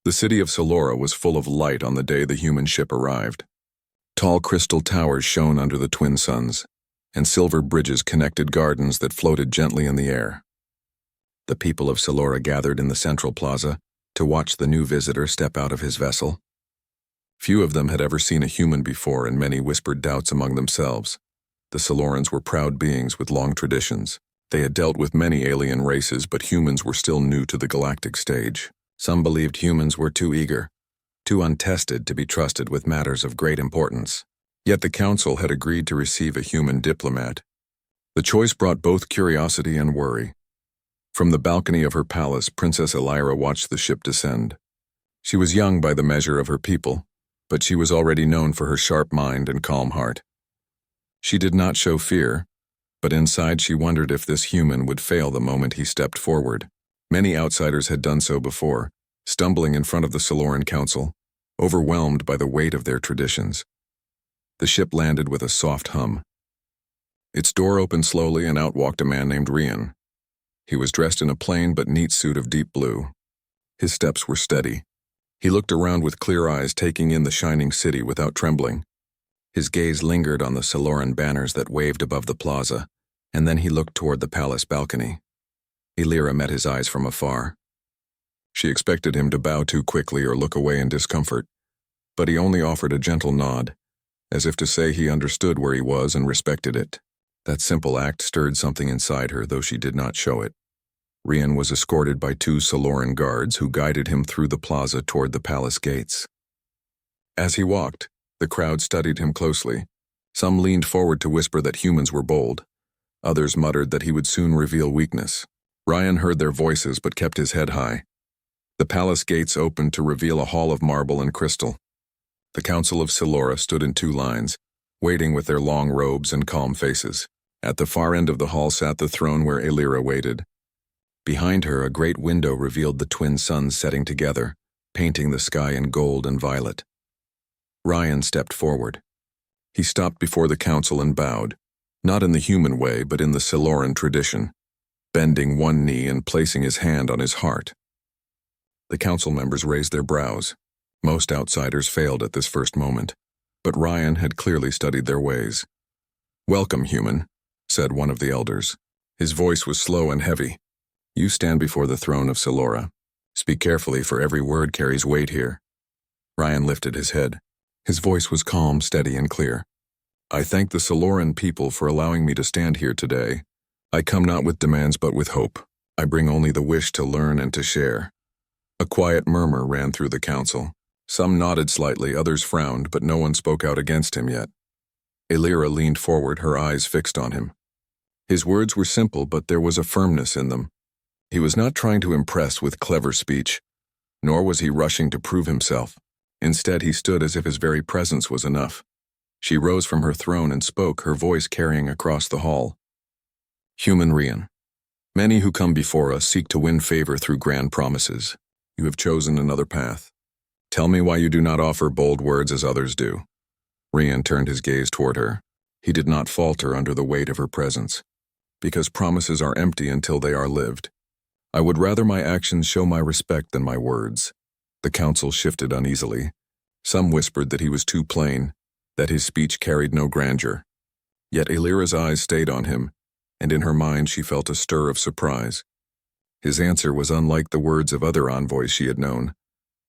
The city of Solora was full of light on the day the human ship arrived. Tall crystal towers shone under the twin suns, and silver bridges connected gardens that floated gently in the air. The people of Solora gathered in the central plaza to watch the new visitor step out of his vessel. Few of them had ever seen a human before, and many whispered doubts among themselves. The Solorans were proud beings with long traditions. They had dealt with many alien races, but humans were still new to the galactic stage. Some believed humans were too eager, too untested to be trusted with matters of great importance. Yet the council had agreed to receive a human diplomat. The choice brought both curiosity and worry. From the balcony of her palace, Princess Elira watched the ship descend. She was young by the measure of her people, but she was already known for her sharp mind and calm heart. She did not show fear, but inside she wondered if this human would fail the moment he stepped forward. Many outsiders had done so before, stumbling in front of the Soloran Council, overwhelmed by the weight of their traditions. The ship landed with a soft hum. Its door opened slowly, and out walked a man named Rian. He was dressed in a plain but neat suit of deep blue. His steps were steady. He looked around with clear eyes, taking in the shining city without trembling. His gaze lingered on the Soloran banners that waved above the plaza, and then he looked toward the palace balcony. Elira met his eyes from afar. She expected him to bow too quickly or look away in discomfort, but he only offered a gentle nod, as if to say he understood where he was and respected it. That simple act stirred something inside her, though she did not show it. Rian was escorted by 2 Soloran guards who guided him through the plaza toward the palace gates. As he walked, the crowd studied him closely. Some leaned forward to whisper that humans were bold. Others muttered that he would soon reveal weakness. Rian heard their voices but kept his head high. The palace gates opened to reveal a hall of marble and crystal. The Council of Solora stood in 2 lines, waiting with their long robes and calm faces. At the far end of the hall sat the throne where Elira waited. Behind her, a great window revealed the twin suns setting together, painting the sky in gold and violet. Rian stepped forward. He stopped before the council and bowed, not in the human way but in the Soloran tradition, bending one knee and placing his hand on his heart. The council members raised their brows. Most outsiders failed at this first moment, but Rian had clearly studied their ways. "Welcome, human," said one of the elders. His voice was slow and heavy. "You stand before the throne of Solora. Speak carefully, for every word carries weight here." Rian lifted his head. His voice was calm, steady, and clear. "I thank the Soloran people for allowing me to stand here today. I come not with demands but with hope. I bring only the wish to learn and to share." A quiet murmur ran through the council. Some nodded slightly, others frowned, but no one spoke out against him yet. Elira leaned forward, her eyes fixed on him. His words were simple, but there was a firmness in them. He was not trying to impress with clever speech, nor was he rushing to prove himself. Instead, he stood as if his very presence was enough. She rose from her throne and spoke, her voice carrying across the hall. "Human Rian, many who come before us seek to win favor through grand promises. You have chosen another path. Tell me why you do not offer bold words as others do." Rian turned his gaze toward her. He did not falter under the weight of her presence. "Because promises are empty until they are lived. I would rather my actions show my respect than my words." The council shifted uneasily. Some whispered that he was too plain, that his speech carried no grandeur. Yet Elira's eyes stayed on him, and in her mind she felt a stir of surprise. His answer was unlike the words of other envoys she had known.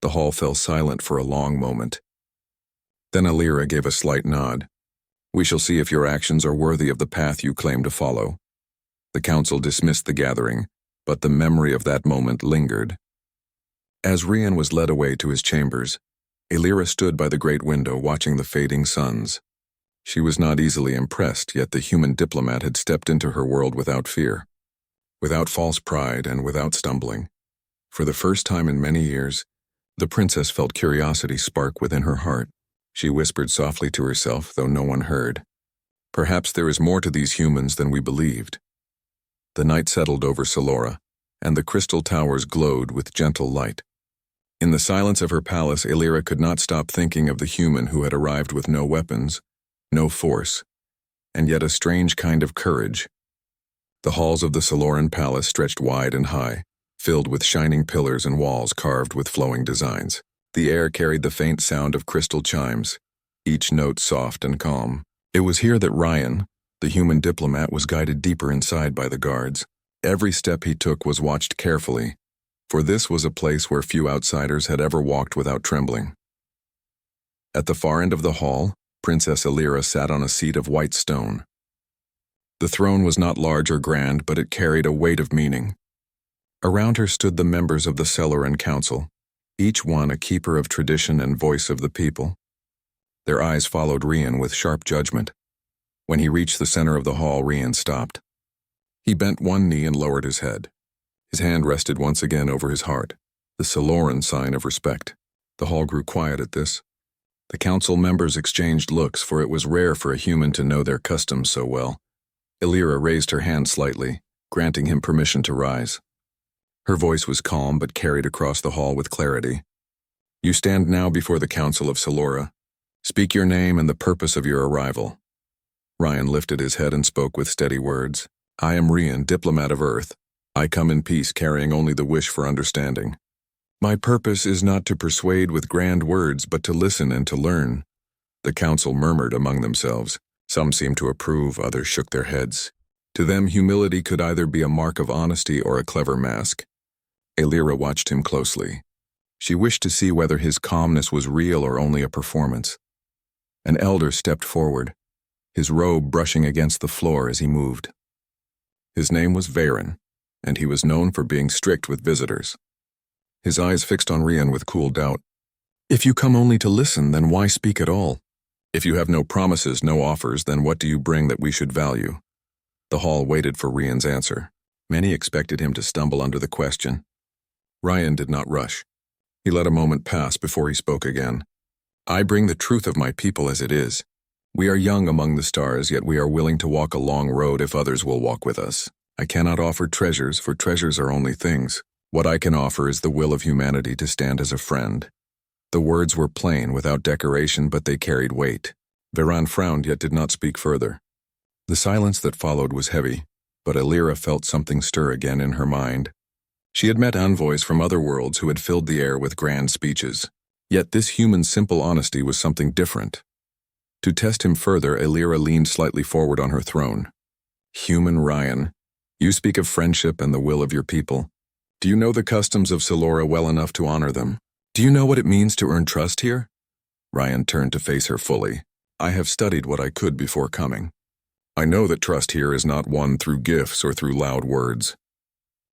The hall fell silent for a long moment. Then Elira gave a slight nod. "We shall see if your actions are worthy of the path you claim to follow." The council dismissed the gathering, but the memory of that moment lingered. As Rian was led away to his chambers, Elira stood by the great window watching the fading suns. She was not easily impressed, yet the human diplomat had stepped into her world without fear, without false pride, and without stumbling. For the first time in many years, the princess felt curiosity spark within her heart. She whispered softly to herself, though no one heard, "Perhaps there is more to these humans than we believed." The night settled over Solora, and the crystal towers glowed with gentle light. In the silence of her palace, Elira could not stop thinking of the human who had arrived with no weapons, no force, and yet a strange kind of courage. The halls of the Soloran palace stretched wide and high, filled with shining pillars and walls carved with flowing designs. The air carried the faint sound of crystal chimes, each note soft and calm. It was here that Ryan, the human diplomat, was guided deeper inside by the guards. Every step he took was watched carefully, for this was a place where few outsiders had ever walked without trembling. At the far end of the hall, Princess Illyra sat on a seat of white stone. The throne was not large or grand, but it carried a weight of meaning. Around her stood the members of the Celoran Council, each one a keeper of tradition and voice of the people. Their eyes followed Rian with sharp judgment. When he reached the center of the hall, Rian stopped. He bent one knee and lowered his head. His hand rested once again over his heart, the Celoran sign of respect. The hall grew quiet at this. The council members exchanged looks, for it was rare for a human to know their customs so well. Illyra raised her hand slightly, granting him permission to rise. Her voice was calm but carried across the hall with clarity. "You stand now before the Council of Celora. Speak your name and the purpose of your arrival." Ryan lifted his head and spoke with steady words. "I am Rian, Diplomat of Earth. I come in peace, carrying only the wish for understanding. My purpose is not to persuade with grand words, but to listen and to learn." The council murmured among themselves. Some seemed to approve, others shook their heads. To them, humility could either be a mark of honesty or a clever mask. Illyra watched him closely. She wished to see whether his calmness was real or only a performance. An elder stepped forward, his robe brushing against the floor as he moved. His name was Varen, and he was known for being strict with visitors. His eyes fixed on Rian with cool doubt. "If you come only to listen, then why speak at all? If you have no promises, no offers, then what do you bring that we should value?" The hall waited for Rian's answer. Many expected him to stumble under the question. Ryan did not rush. He let a moment pass before he spoke again. "I bring the truth of my people as it is. We are young among the stars, yet we are willing to walk a long road if others will walk with us. I cannot offer treasures, for treasures are only things. What I can offer is the will of humanity to stand as a friend." The words were plain, without decoration, but they carried weight. Varen frowned, yet did not speak further. The silence that followed was heavy, but Illyra felt something stir again in her mind. She had met envoys from other worlds who had filled the air with grand speeches. Yet this human's simple honesty was something different. To test him further, Illyra leaned slightly forward on her throne. "Human Ryan, you speak of friendship and the will of your people. Do you know the customs of Celora well enough to honor them? Do you know what it means to earn trust here?" Ryan turned to face her fully. "I have studied what I could before coming. I know that trust here is not won through gifts or through loud words.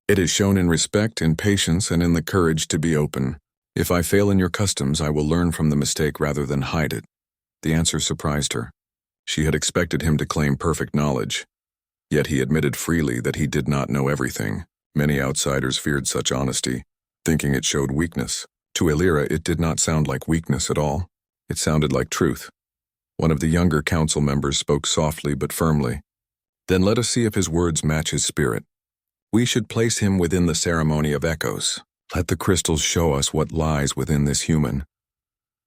It is shown in respect, in patience, and in the courage to be open. If I fail in your customs, I will learn from the mistake rather than hide it." The answer surprised her. She had expected him to claim perfect knowledge. Yet he admitted freely that he did not know everything. Many outsiders feared such honesty, thinking it showed weakness. To Illyra, it did not sound like weakness at all. It sounded like truth. One of the younger council members spoke softly but firmly. "Then let us see if his words match his spirit. We should place him within the ceremony of echoes. Let the crystals show us what lies within this human."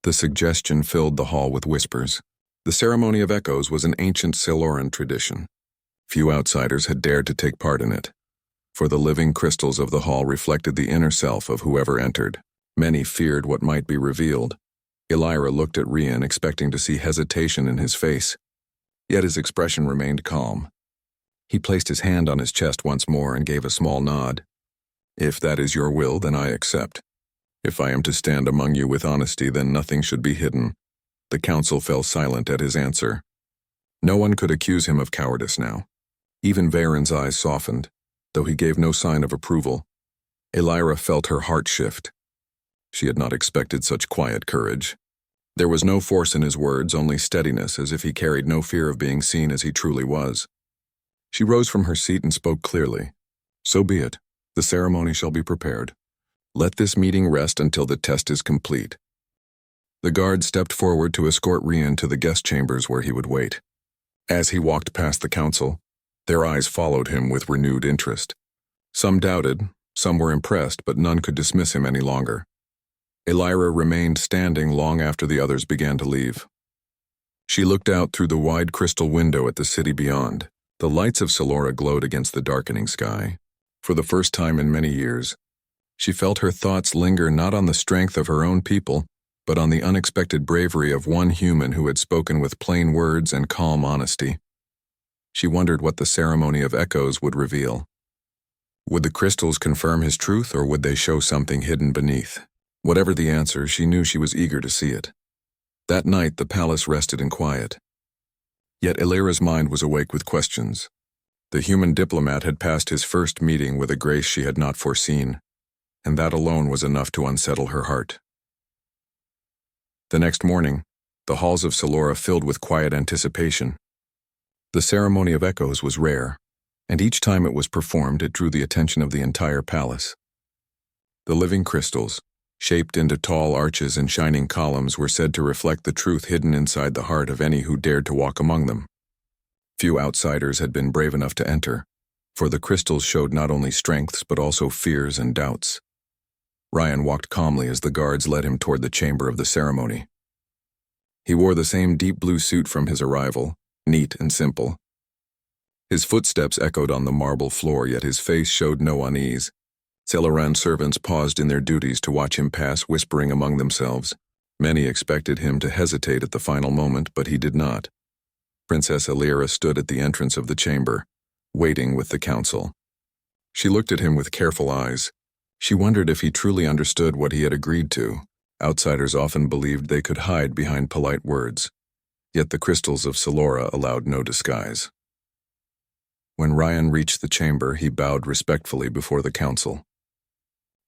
The suggestion filled the hall with whispers. The ceremony of echoes was an ancient Celoran tradition. Few outsiders had dared to take part in it, for the living crystals of the hall reflected the inner self of whoever entered. Many feared what might be revealed. Illyra looked at Rian, expecting to see hesitation in his face. Yet his expression remained calm. He placed his hand on his chest once more and gave a small nod. "If that is your will, then I accept. If I am to stand among you with honesty, then nothing should be hidden." The council fell silent at his answer. No one could accuse him of cowardice now. Even Varen's eyes softened, though he gave no sign of approval. Illyra felt her heart shift. She had not expected such quiet courage. There was no force in his words, only steadiness, as if he carried no fear of being seen as he truly was. She rose from her seat and spoke clearly. "So be it. The ceremony shall be prepared. Let this meeting rest until the test is complete." The guard stepped forward to escort Rian to the guest chambers where he would wait. As he walked past the council, their eyes followed him with renewed interest. Some doubted, some were impressed, but none could dismiss him any longer. Illyra remained standing long after the others began to leave. She looked out through the wide crystal window at the city beyond. The lights of Celora glowed against the darkening sky. For the first time in many years, She felt her thoughts linger not on the strength of her own people, but on the unexpected bravery of one human who had spoken with plain words and calm honesty. She wondered what the ceremony of echoes would reveal. Would the crystals confirm his truth, or would they show something hidden beneath? Whatever the answer, she knew she was eager to see it. That night, the palace rested in quiet. Yet Illyra's mind was awake with questions. The human diplomat had passed his first meeting with a grace she had not foreseen, and that alone was enough to unsettle her heart. The next morning, the halls of Salora filled with quiet anticipation. The ceremony of echoes was rare, and each time it was performed, it drew the attention of the entire palace. The living crystals, shaped into tall arches and shining columns, were said to reflect the truth hidden inside the heart of any who dared to walk among them. Few outsiders had been brave enough to enter, for the crystals showed not only strengths but also fears and doubts. Ryan walked calmly as the guards led him toward the chamber of the ceremony. He wore the same deep blue suit from his arrival, neat and simple. His footsteps echoed on the marble floor, yet his face showed no unease. Celeran servants paused in their duties to watch him pass, whispering among themselves. Many expected him to hesitate at the final moment, but he did not. Princess Illyra stood at the entrance of the chamber, waiting with the council. She looked at him with careful eyes. She wondered if he truly understood what he had agreed to. Outsiders often believed they could hide behind polite words, yet the crystals of Salora allowed no disguise. When Ryan reached the chamber, he bowed respectfully before the council.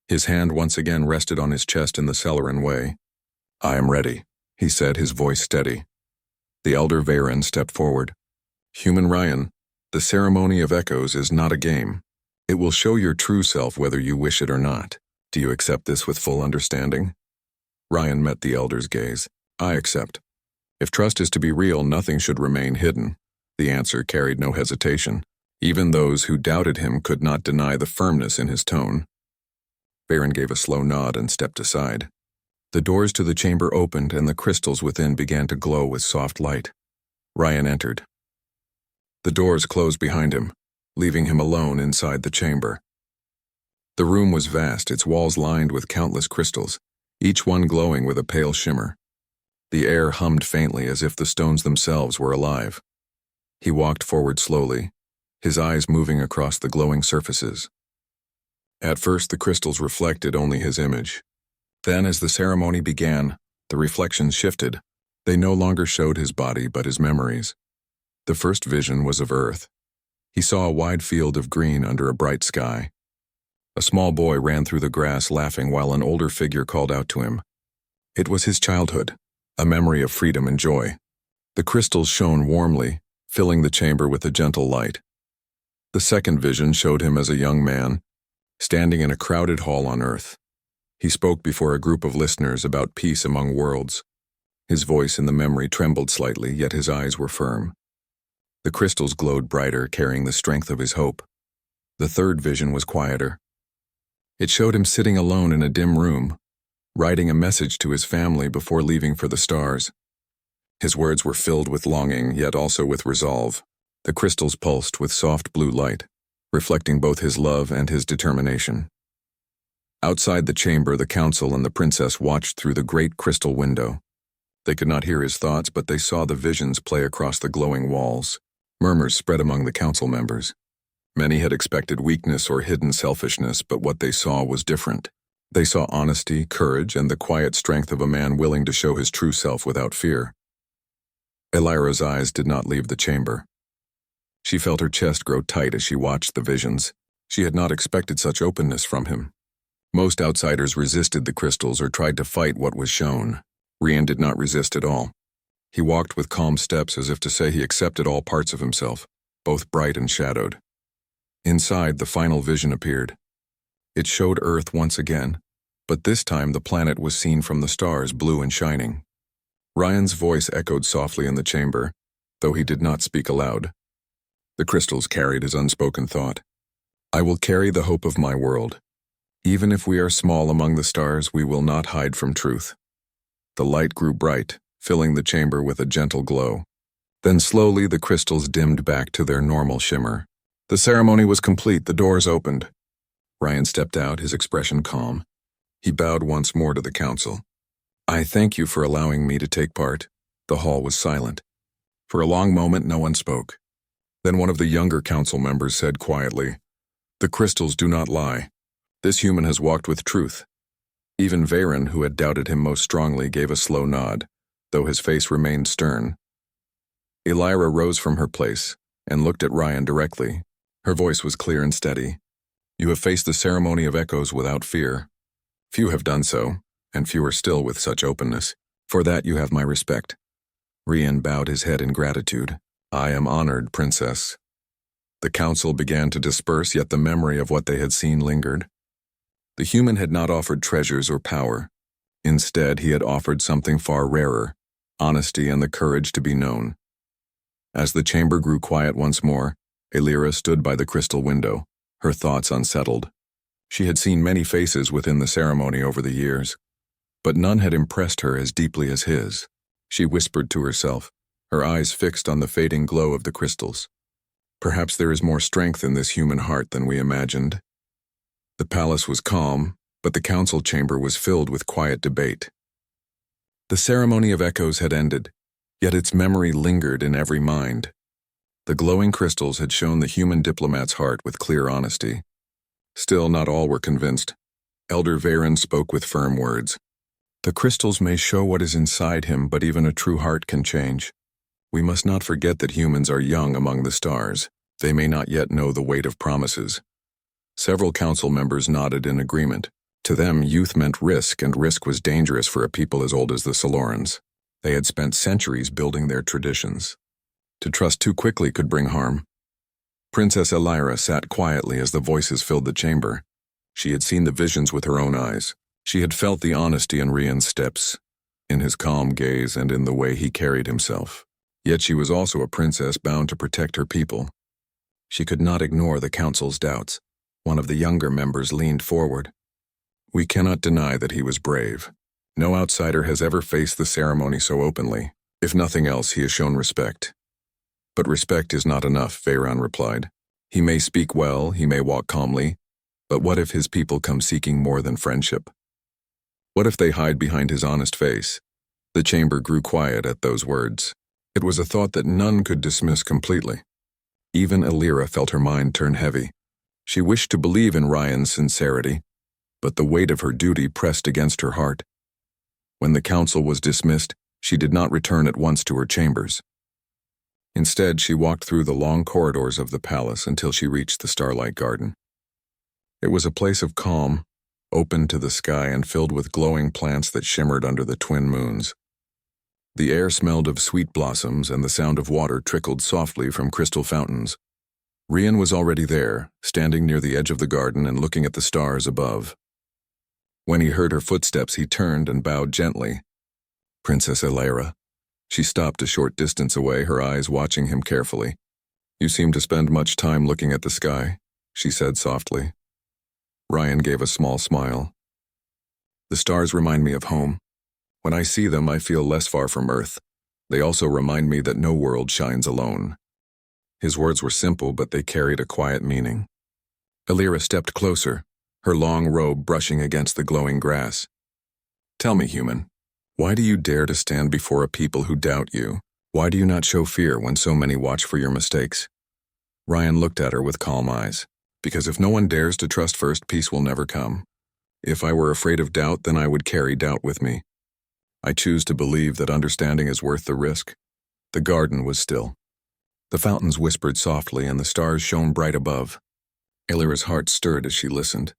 His hand once again rested on his chest in the Celeran way. "I am ready," he said, his voice steady. The elder Varen stepped forward. "Human Ryan, the ceremony of echoes is not a game. It will show your true self whether you wish it or not. Do you accept this with full understanding?" Ryan met the elder's gaze. "I accept. If trust is to be real, nothing should remain hidden." The answer carried no hesitation. Even those who doubted him could not deny the firmness in his tone. Varen gave a slow nod and stepped aside. The doors to the chamber opened, and the crystals within began to glow with soft light. Ryan entered. The doors closed behind him, leaving him alone inside the chamber. The room was vast, its walls lined with countless crystals, each one glowing with a pale shimmer. The air hummed faintly as if the stones themselves were alive. He walked forward slowly, his eyes moving across the glowing surfaces. At first, the crystals reflected only his image. Then, as the ceremony began, the reflections shifted. They no longer showed his body, but his memories. The first vision was of Earth. He saw a wide field of green under a bright sky. A small boy ran through the grass laughing while an older figure called out to him. It was his childhood, a memory of freedom and joy. The crystals shone warmly, filling the chamber with a gentle light. The second vision showed him as a young man, standing in a crowded hall on Earth. He spoke before a group of listeners about peace among worlds. His voice in the memory trembled slightly, yet his eyes were firm. The crystals glowed brighter, carrying the strength of his hope. The third vision was quieter. It showed him sitting alone in a dim room, writing a message to his family before leaving for the stars. His words were filled with longing, yet also with resolve. The crystals pulsed with soft blue light, reflecting both his love and his determination. Outside the chamber, the council and the princess watched through the great crystal window. They could not hear his thoughts, but they saw the visions play across the glowing walls. Murmurs spread among the council members. Many had expected weakness or hidden selfishness, but what they saw was different. They saw honesty, courage, and the quiet strength of a man willing to show his true self without fear. Illyra's eyes did not leave the chamber. She felt her chest grow tight as she watched the visions. She had not expected such openness from him. Most outsiders resisted the crystals or tried to fight what was shown. Ryan did not resist at all. He walked with calm steps as if to say he accepted all parts of himself, both bright and shadowed. Inside, the final vision appeared. It showed Earth once again, but this time the planet was seen from the stars, blue and shining. Ryan's voice echoed softly in the chamber, though he did not speak aloud. The crystals carried his unspoken thought. "I will carry the hope of my world. Even if we are small among the stars, we will not hide from truth." The light grew bright, filling the chamber with a gentle glow. Then slowly the crystals dimmed back to their normal shimmer. The ceremony was complete, the doors opened. Ryan stepped out, his expression calm. He bowed once more to the council. I thank you for allowing me to take part. The hall was silent. For a long moment, no one spoke. Then one of the younger council members said quietly, The crystals do not lie. This human has walked with truth. Even Varen, who had doubted him most strongly, gave a slow nod, though his face remained stern. Elira rose from her place and looked at Ryan directly. Her voice was clear and steady. You have faced the ceremony of echoes without fear. Few have done so, and fewer still with such openness. For that you have my respect. Ryan bowed his head in gratitude. I am honored, Princess. The council began to disperse, yet the memory of what they had seen lingered. The human had not offered treasures or power. Instead, he had offered something far rarer, honesty and the courage to be known. As the chamber grew quiet once more, Elira stood by the crystal window, her thoughts unsettled. She had seen many faces within the ceremony over the years, but none had impressed her as deeply as his. She whispered to herself, her eyes fixed on the fading glow of the crystals. Perhaps there is more strength in this human heart than we imagined. The palace was calm, but the council chamber was filled with quiet debate. The ceremony of echoes had ended, yet its memory lingered in every mind. The glowing crystals had shown the human diplomat's heart with clear honesty. Still, not all were convinced. Elder Varen spoke with firm words. The crystals may show what is inside him, but even a true heart can change. We must not forget that humans are young among the stars. They may not yet know the weight of promises. Several council members nodded in agreement. To them, youth meant risk, and risk was dangerous for a people as old as the Solorans. They had spent centuries building their traditions. To trust too quickly could bring harm. Princess Elira sat quietly as the voices filled the chamber. She had seen the visions with her own eyes. She had felt the honesty in Ryan's steps, in his calm gaze and in the way he carried himself. Yet she was also a princess bound to protect her people. She could not ignore the council's doubts. One of the younger members leaned forward. We cannot deny that he was brave. No outsider has ever faced the ceremony so openly. If nothing else, he has shown respect. But respect is not enough, Varen replied. He may speak well, he may walk calmly, but what if his people come seeking more than friendship? What if they hide behind his honest face? The chamber grew quiet at those words. It was a thought that none could dismiss completely. Even Elira felt her mind turn heavy. She wished to believe in Ryan's sincerity, but the weight of her duty pressed against her heart. When the council was dismissed, she did not return at once to her chambers. Instead, she walked through the long corridors of the palace until she reached the Starlight Garden. It was a place of calm, open to the sky and filled with glowing plants that shimmered under the twin moons. The air smelled of sweet blossoms and the sound of water trickled softly from crystal fountains. Ryan was already there, standing near the edge of the garden and looking at the stars above. When he heard her footsteps, he turned and bowed gently. Princess Elira. She stopped a short distance away, her eyes watching him carefully. You seem to spend much time looking at the sky, she said softly. Ryan gave a small smile. The stars remind me of home. When I see them, I feel less far from Earth. They also remind me that no world shines alone. His words were simple, but they carried a quiet meaning. Elira stepped closer, her long robe brushing against the glowing grass. Tell me, human, why do you dare to stand before a people who doubt you? Why do you not show fear when so many watch for your mistakes? Ryan looked at her with calm eyes. Because if no one dares to trust first, peace will never come. If I were afraid of doubt, then I would carry doubt with me. I choose to believe that understanding is worth the risk. The garden was still. The fountains whispered softly and the stars shone bright above. Elira's heart stirred as she listened.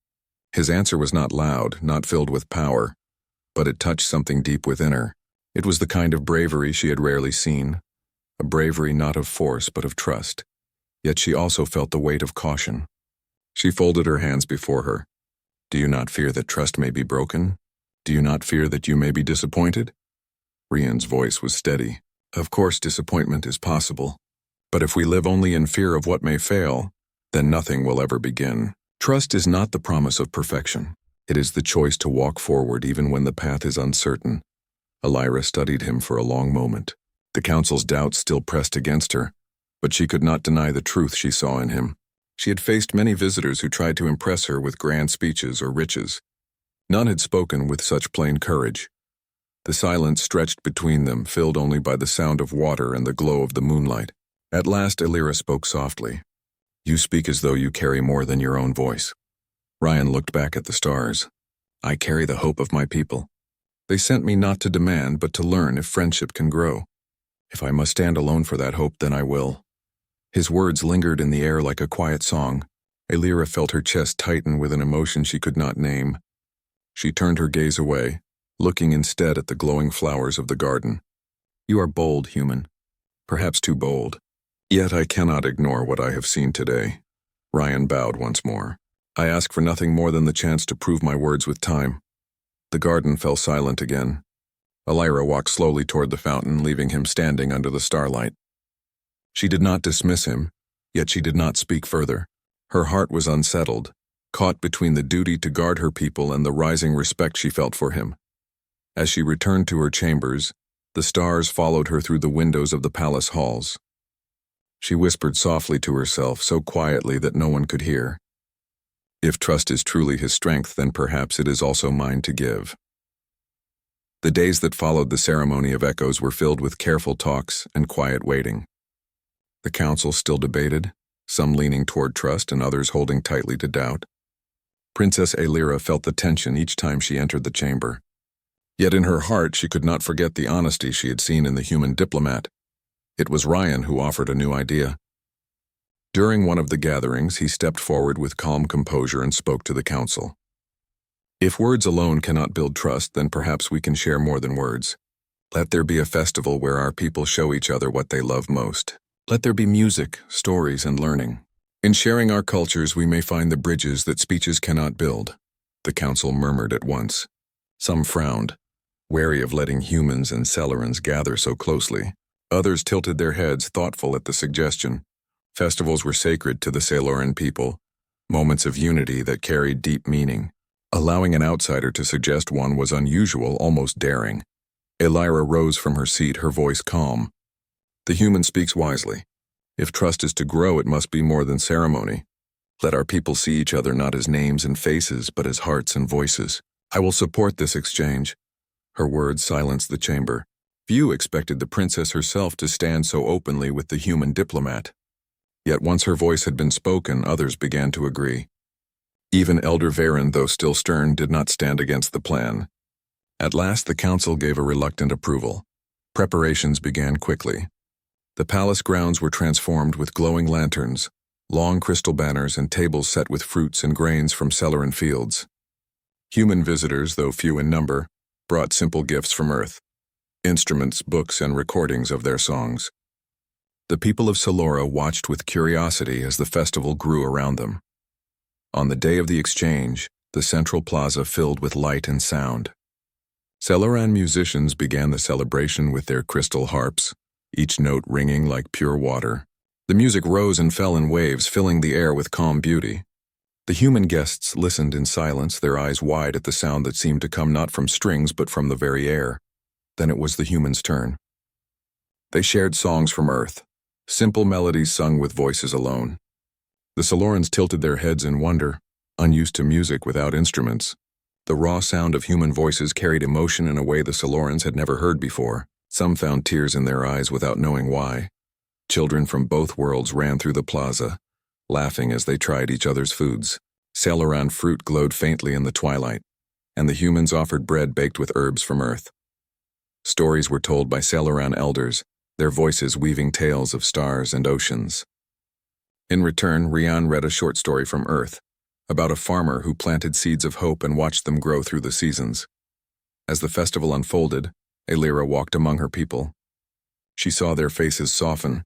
His answer was not loud, not filled with power, but it touched something deep within her. It was the kind of bravery she had rarely seen, a bravery not of force but of trust. Yet she also felt the weight of caution. She folded her hands before her. Do you not fear that trust may be broken? Do you not fear that you may be disappointed? Ryan's voice was steady. Of course disappointment is possible, but if we live only in fear of what may fail, then nothing will ever begin. Trust is not the promise of perfection. It is the choice to walk forward even when the path is uncertain. Elira studied him for a long moment. The council's doubts still pressed against her, but she could not deny the truth she saw in him. She had faced many visitors who tried to impress her with grand speeches or riches. None had spoken with such plain courage. The silence stretched between them, filled only by the sound of water and the glow of the moonlight. At last Elira spoke softly. "You speak as though you carry more than your own voice." Ryan looked back at the stars. "I carry the hope of my people. They sent me not to demand, but to learn if friendship can grow. If I must stand alone for that hope, then I will." His words lingered in the air like a quiet song. Elira felt her chest tighten with an emotion she could not name. She turned her gaze away, looking instead at the glowing flowers of the garden. "You are bold, human. Perhaps too bold. Yet I cannot ignore what I have seen today." Ryan bowed once more. "I ask for nothing more than the chance to prove my words with time." The garden fell silent again. Elira walked slowly toward the fountain, leaving him standing under the starlight. She did not dismiss him, yet she did not speak further. Her heart was unsettled, caught between the duty to guard her people and the rising respect she felt for him. As she returned to her chambers, the stars followed her through the windows of the palace halls. She whispered softly to herself, so quietly that no one could hear. "If trust is truly his strength, then perhaps it is also mine to give." The days that followed the ceremony of echoes were filled with careful talks and quiet waiting. The council still debated, some leaning toward trust and others holding tightly to doubt. Princess Elira felt the tension each time she entered the chamber. Yet in her heart she could not forget the honesty she had seen in the human diplomat. It was Ryan who offered a new idea. During one of the gatherings, he stepped forward with calm composure and spoke to the council. "If words alone cannot build trust, then perhaps we can share more than words. Let there be a festival where our people show each other what they love most. Let there be music, stories, and learning. In sharing our cultures, we may find the bridges that speeches cannot build." The council murmured at once. Some frowned, wary of letting humans and Celerans gather so closely. Others tilted their heads, thoughtful at the suggestion. Festivals were sacred to the Celoran people, moments of unity that carried deep meaning. Allowing an outsider to suggest one was unusual, almost daring. Elira rose from her seat, her voice calm. "The human speaks wisely. If trust is to grow, it must be more than ceremony. Let our people see each other not as names and faces, but as hearts and voices. I will support this exchange." Her words silenced the chamber. Few expected the princess herself to stand so openly with the human diplomat. Yet once her voice had been spoken, others began to agree. Even Elder Varen, though still stern, did not stand against the plan. At last the council gave a reluctant approval. Preparations began quickly. The palace grounds were transformed with glowing lanterns, long crystal banners, and tables set with fruits and grains from Celeran fields. Human visitors, though few in number, brought simple gifts from Earth: instruments, books, and recordings of their songs. The people of Celora watched with curiosity as the festival grew around them. On the day of the exchange, the central plaza filled with light and sound. Celoran musicians began the celebration with their crystal harps, each note ringing like pure water. The music rose and fell in waves, filling the air with calm beauty. The human guests listened in silence, their eyes wide at the sound that seemed to come not from strings but from the very air. Then it was the humans' turn. They shared songs from Earth, simple melodies sung with voices alone. The Celorans tilted their heads in wonder, unused to music without instruments. The raw sound of human voices carried emotion in a way the Celorans had never heard before. Some found tears in their eyes without knowing why. Children from both worlds ran through the plaza, laughing as they tried each other's foods. Celoran fruit glowed faintly in the twilight, and the humans offered bread baked with herbs from Earth. Stories were told by Celoran elders, their voices weaving tales of stars and oceans. In return, Rian read a short story from Earth, about a farmer who planted seeds of hope and watched them grow through the seasons. As the festival unfolded, Elira walked among her people. She saw their faces soften,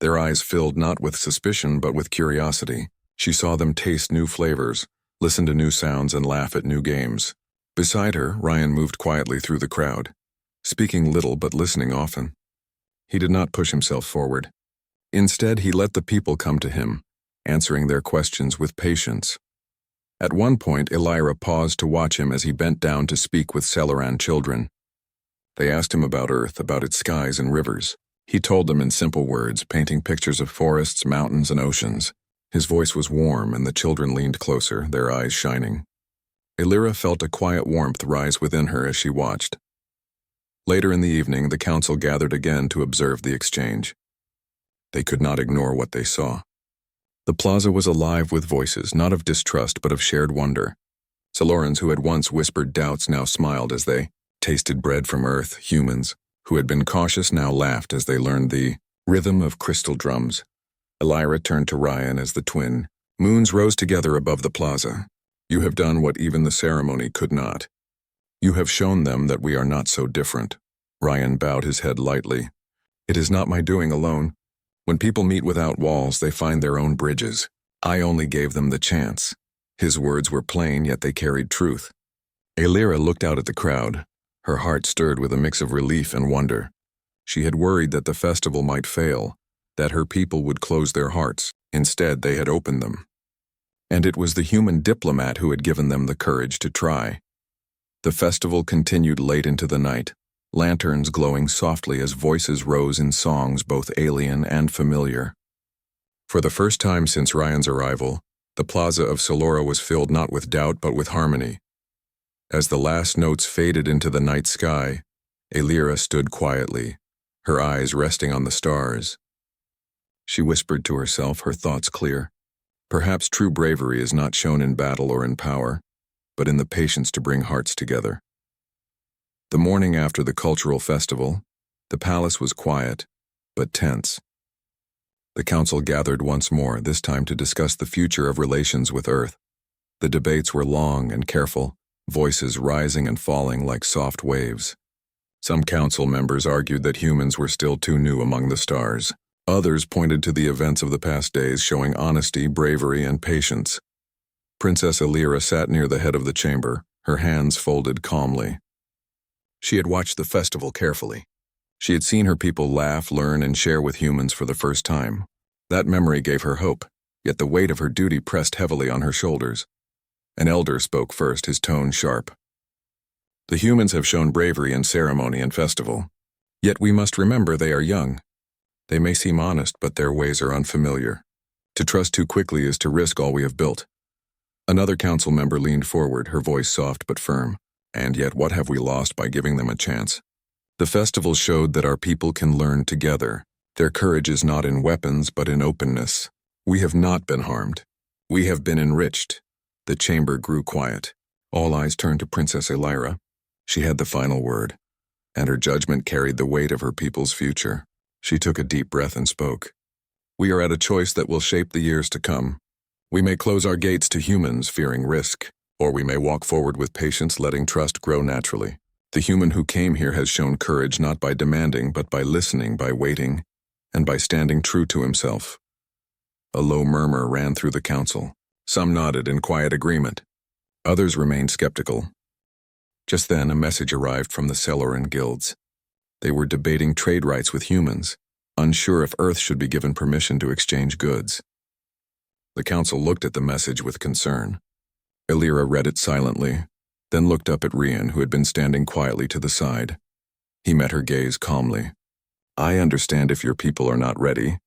their eyes filled not with suspicion but with curiosity. She saw them taste new flavors, listen to new sounds, and laugh at new games. Beside her, Ryan moved quietly through the crowd, speaking little but listening often. He did not push himself forward. Instead, he let the people come to him, answering their questions with patience. At one point, Elira paused to watch him as he bent down to speak with Celoran children. They asked him about Earth, about its skies and rivers. He told them in simple words, painting pictures of forests, mountains, and oceans. His voice was warm, and the children leaned closer, their eyes shining. Elira felt a quiet warmth rise within her as she watched. Later in the evening, the council gathered again to observe the exchange. They could not ignore what they saw. The plaza was alive with voices, not of distrust but of shared wonder. Solorans who had once whispered doubts now smiled as they tasted bread from earth. Humans who had been cautious now laughed as they learned the rhythm of crystal drums. Elira turned to Ryan as the twin moons rose together above the plaza. You have done what even the ceremony could not. You have shown them that we are not so different. Ryan bowed his head lightly. It is not my doing alone. When people meet without walls, they find their own bridges. I only gave them the chance. His words were plain, yet they carried truth. Elira looked out at the crowd. Her heart stirred with a mix of relief and wonder. She had worried that the festival might fail, that her people would close their hearts. Instead, they had opened them. And it was the human diplomat who had given them the courage to try. The festival continued late into the night, lanterns glowing softly as voices rose in songs both alien and familiar. For the first time since Ryan's arrival, the plaza of Solora was filled not with doubt but with harmony. As the last notes faded into the night sky, Elira stood quietly, her eyes resting on the stars. She whispered to herself, her thoughts clear. Perhaps true bravery is not shown in battle or in power, but in the patience to bring hearts together. The morning after the cultural festival, the palace was quiet, but tense. The council gathered once more, this time to discuss the future of relations with Earth. The debates were long and careful, voices rising and falling like soft waves. Some council members argued that humans were still too new among the stars. Others pointed to the events of the past days, showing honesty, bravery, and patience. Princess Elira sat near the head of the chamber, her hands folded calmly. She had watched the festival carefully. She had seen her people laugh, learn, and share with humans for the first time. That memory gave her hope, yet the weight of her duty pressed heavily on her shoulders. An elder spoke first, his tone sharp. The humans have shown bravery in ceremony and festival. Yet we must remember they are young. They may seem honest, but their ways are unfamiliar. To trust too quickly is to risk all we have built. Another council member leaned forward, her voice soft but firm. And yet what have we lost by giving them a chance? The festival showed that our people can learn together. Their courage is not in weapons, but in openness. We have not been harmed. We have been enriched. The chamber grew quiet. All eyes turned to Princess Elira. She had the final word, and her judgment carried the weight of her people's future. She took a deep breath and spoke. We are at a choice that will shape the years to come. We may close our gates to humans, fearing risk, or we may walk forward with patience, letting trust grow naturally. The human who came here has shown courage not by demanding, but by listening, by waiting, and by standing true to himself. A low murmur ran through the council. Some nodded in quiet agreement. Others remained skeptical. Just then, a message arrived from the Celoran guilds. They were debating trade rights with humans, unsure if Earth should be given permission to exchange goods. The council looked at the message with concern. Elira read it silently, then looked up at Rian, who had been standing quietly to the side. He met her gaze calmly. I understand if your people are not ready.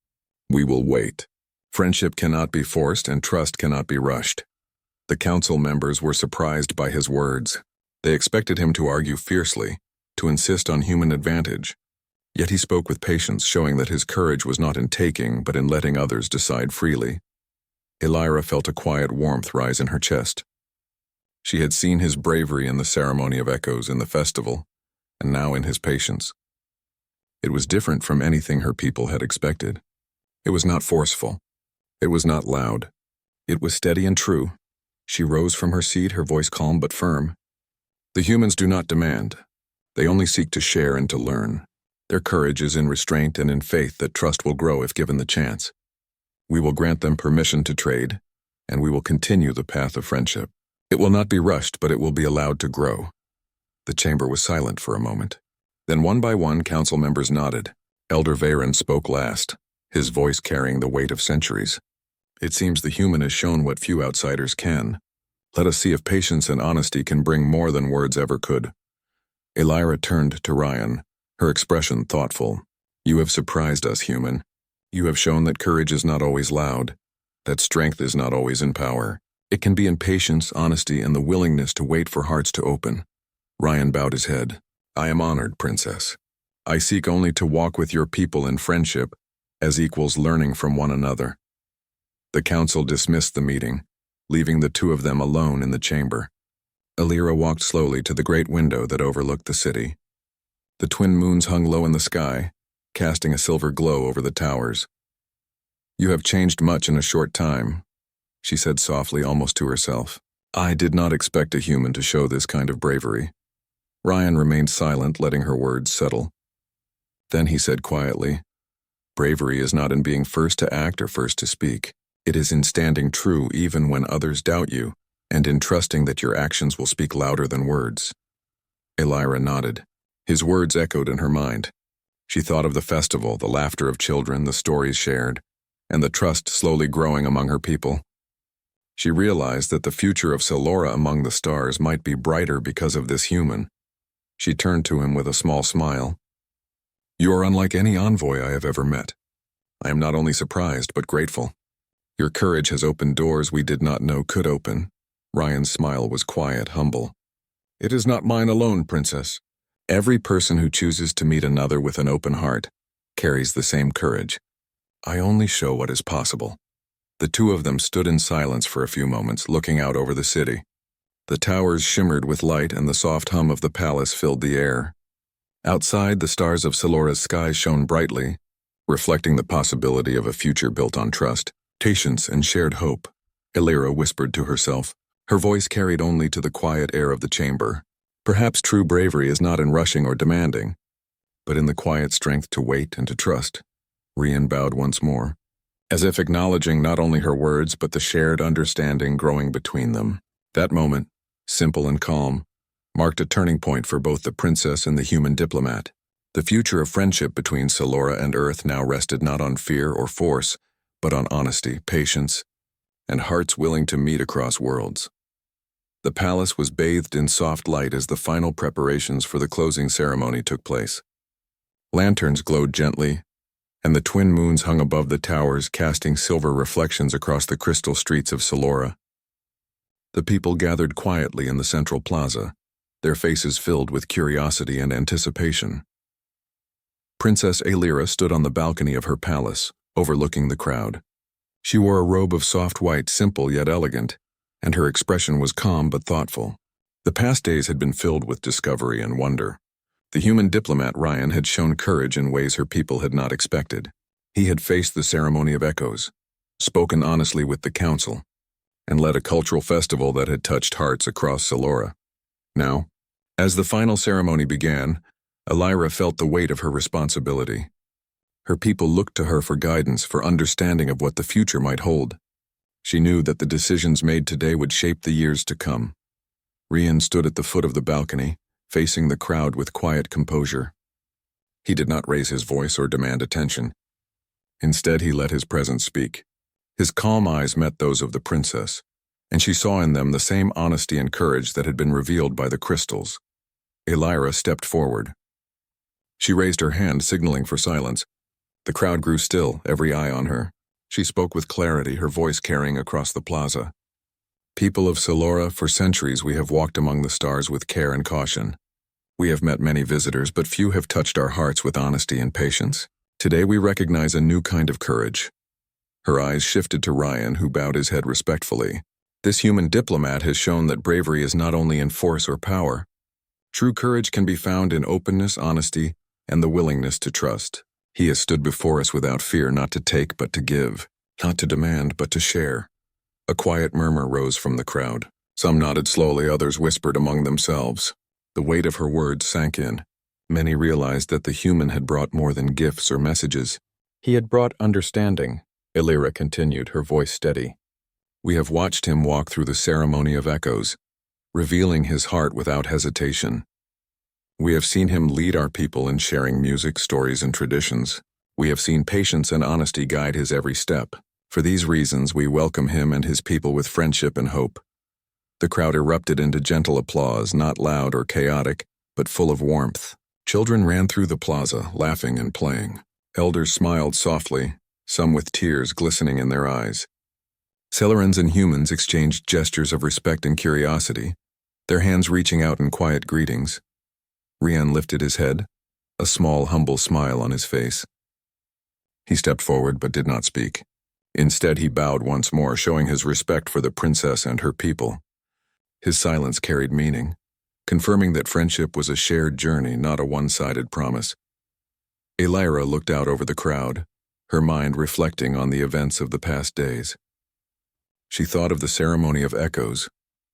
We will wait. Friendship cannot be forced and trust cannot be rushed. The council members were surprised by his words. They expected him to argue fiercely, to insist on human advantage. Yet he spoke with patience, showing that his courage was not in taking, but in letting others decide freely. Elira felt a quiet warmth rise in her chest. She had seen his bravery in the ceremony of echoes in the festival, and now in his patience. It was different from anything her people had expected. It was not forceful. It was not loud. It was steady and true. She rose from her seat, her voice calm but firm. The humans do not demand. They only seek to share and to learn. Their courage is in restraint and in faith that trust will grow if given the chance. We will grant them permission to trade, and we will continue the path of friendship. It will not be rushed, but it will be allowed to grow. The chamber was silent for a moment. Then one by one, council members nodded. Elder Varen spoke last, his voice carrying the weight of centuries. It seems the human has shown what few outsiders can. Let us see if patience and honesty can bring more than words ever could. Elira turned to Ryan, her expression thoughtful. You have surprised us, human. You have shown that courage is not always loud. that strength is not always in power. It can be in patience, honesty, and the willingness to wait for hearts to open. Ryan bowed his head. I am honored, Princess. I seek only to walk with your people in friendship, as equals learning from one another. The council dismissed the meeting, leaving the two of them alone in the chamber. Alira walked slowly to the great window that overlooked the city. The twin moons hung low in the sky, casting a silver glow over the towers. You have changed much in a short time, she said softly, almost to herself. I did not expect a human to show this kind of bravery. Ryan remained silent, letting her words settle. Then he said quietly, bravery is not in being first to act or first to speak. It is in standing true even when others doubt you, and in trusting that your actions will speak louder than words. Alira nodded. His words echoed in her mind. She thought of the festival, the laughter of children, the stories shared, and the trust slowly growing among her people. She realized that the future of Salora among the stars might be brighter because of this human. She turned to him with a small smile. You are unlike any envoy I have ever met. I am not only surprised, but grateful. Your courage has opened doors we did not know could open. Ryan's smile was quiet, humble. It is not mine alone, Princess. Every person who chooses to meet another with an open heart carries the same courage. I only show what is possible. The two of them stood in silence for a few moments, looking out over the city. The towers shimmered with light and the soft hum of the palace filled the air. Outside, the stars of Salora's sky shone brightly, reflecting the possibility of a future built on trust, patience, and shared hope. Alira whispered to herself, her voice carried only to the quiet air of the chamber. Perhaps true bravery is not in rushing or demanding, but in the quiet strength to wait and to trust. Ryan bowed once more, as if acknowledging not only her words but the shared understanding growing between them. That moment, simple and calm, marked a turning point for both the princess and the human diplomat. The future of friendship between Salora and Earth now rested not on fear or force, but on honesty, patience, and hearts willing to meet across worlds. The palace was bathed in soft light as the final preparations for the closing ceremony took place. Lanterns glowed gently, and the twin moons hung above the towers, casting silver reflections across the crystal streets of Salora. The people gathered quietly in the central plaza, their faces filled with curiosity and anticipation. Princess Alira stood on the balcony of her palace, overlooking the crowd. She wore a robe of soft white, simple yet elegant, and her expression was calm but thoughtful. The past days had been filled with discovery and wonder. The human diplomat Ryan had shown courage in ways her people had not expected. He had faced the ceremony of echoes, spoken honestly with the council, and led a cultural festival that had touched hearts across Salora. Now, as the final ceremony began, Alira felt the weight of her responsibility. Her people looked to her for guidance, for understanding of what the future might hold. She knew that the decisions made today would shape the years to come. Ryan stood at the foot of the balcony, facing the crowd with quiet composure. He did not raise his voice or demand attention. Instead, he let his presence speak. His calm eyes met those of the princess, and she saw in them the same honesty and courage that had been revealed by the crystals. Alira stepped forward. She raised her hand, signaling for silence. The crowd grew still, every eye on her. She spoke with clarity, her voice carrying across the plaza. People of Salora, for centuries we have walked among the stars with care and caution. We have met many visitors, but few have touched our hearts with honesty and patience. Today we recognize a new kind of courage. Her eyes shifted to Ryan, who bowed his head respectfully. This human diplomat has shown that bravery is not only in force or power. True courage can be found in openness, honesty, and the willingness to trust. He has stood before us without fear, not to take but to give, not to demand but to share. A quiet murmur rose from the crowd. Some nodded slowly, others whispered among themselves. The weight of her words sank in. Many realized that the human had brought more than gifts or messages. He had brought understanding. Alira continued, her voice steady. We have watched him walk through the ceremony of echoes, revealing his heart without hesitation. We have seen him lead our people in sharing music, stories, and traditions. We have seen patience and honesty guide his every step. For these reasons, we welcome him and his people with friendship and hope. The crowd erupted into gentle applause, not loud or chaotic, but full of warmth. Children ran through the plaza, laughing and playing. Elders smiled softly, some with tears glistening in their eyes. Celerans and humans exchanged gestures of respect and curiosity, their hands reaching out in quiet greetings. Rian lifted his head, a small, humble smile on his face. He stepped forward but did not speak. Instead, he bowed once more, showing his respect for the princess and her people. His silence carried meaning, confirming that friendship was a shared journey, not a one-sided promise. Elira looked out over the crowd, her mind reflecting on the events of the past days. She thought of the ceremony of echoes,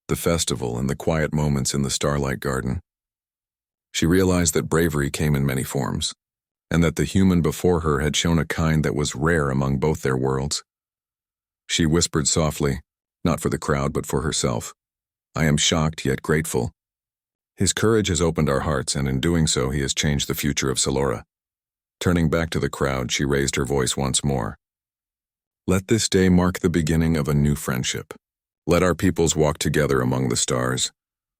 the festival, and the quiet moments in the Starlight Garden. She realized that bravery came in many forms, and that the human before her had shown a kind that was rare among both their worlds. She whispered softly, not for the crowd but for herself, "I am shocked yet grateful. His courage has opened our hearts, and in doing so he has changed the future of Salora." Turning back to the crowd, she raised her voice once more. "Let this day mark the beginning of a new friendship. Let our peoples walk together among the stars,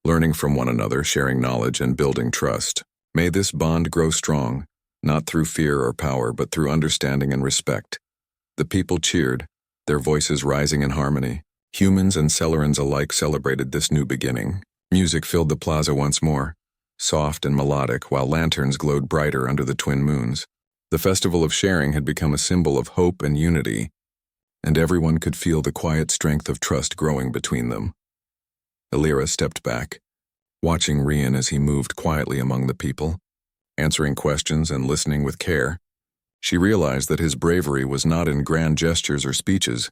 learning from one another, sharing knowledge, and building trust. May this bond grow strong, not through fear or power, but through understanding and respect." The people cheered, their voices rising in harmony. Humans and Celerans alike celebrated this new beginning. Music filled the plaza once more, soft and melodic, while lanterns glowed brighter under the twin moons. The festival of sharing had become a symbol of hope and unity, and everyone could feel the quiet strength of trust growing between them. Elira stepped back, watching Rian as he moved quietly among the people, answering questions and listening with care. She realized that his bravery was not in grand gestures or speeches,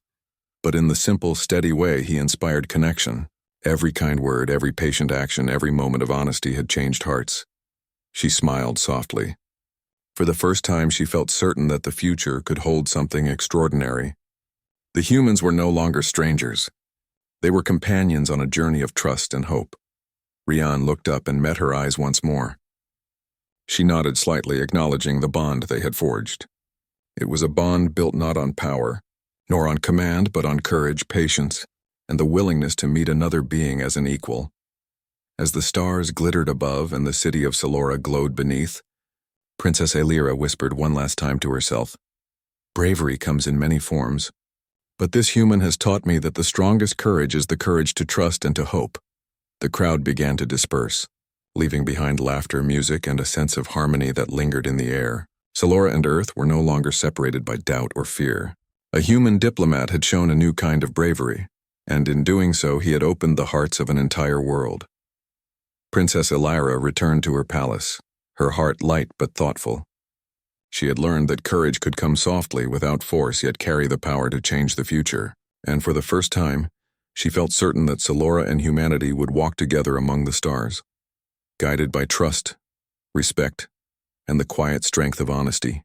but in the simple, steady way he inspired connection. Every kind word, every patient action, every moment of honesty had changed hearts. She smiled softly. For the first time, she felt certain that the future could hold something extraordinary. The humans were no longer strangers. They were companions on a journey of trust and hope. Rian looked up and met her eyes once more. She nodded slightly, acknowledging the bond they had forged. It was a bond built not on power, nor on command, but on courage, patience, and the willingness to meet another being as an equal. As the stars glittered above and the city of Salora glowed beneath, Princess Elira whispered one last time to herself, "Bravery comes in many forms, but this human has taught me that the strongest courage is the courage to trust and to hope." The crowd began to disperse, leaving behind laughter, music, and a sense of harmony that lingered in the air. Salora and Earth were no longer separated by doubt or fear. A human diplomat had shown a new kind of bravery, and in doing so he had opened the hearts of an entire world. Princess Elira returned to her palace, her heart light but thoughtful. She had learned that courage could come softly, without force, yet carry the power to change the future, and for the first time, she felt certain that Salora and humanity would walk together among the stars, guided by trust, respect, and the quiet strength of honesty.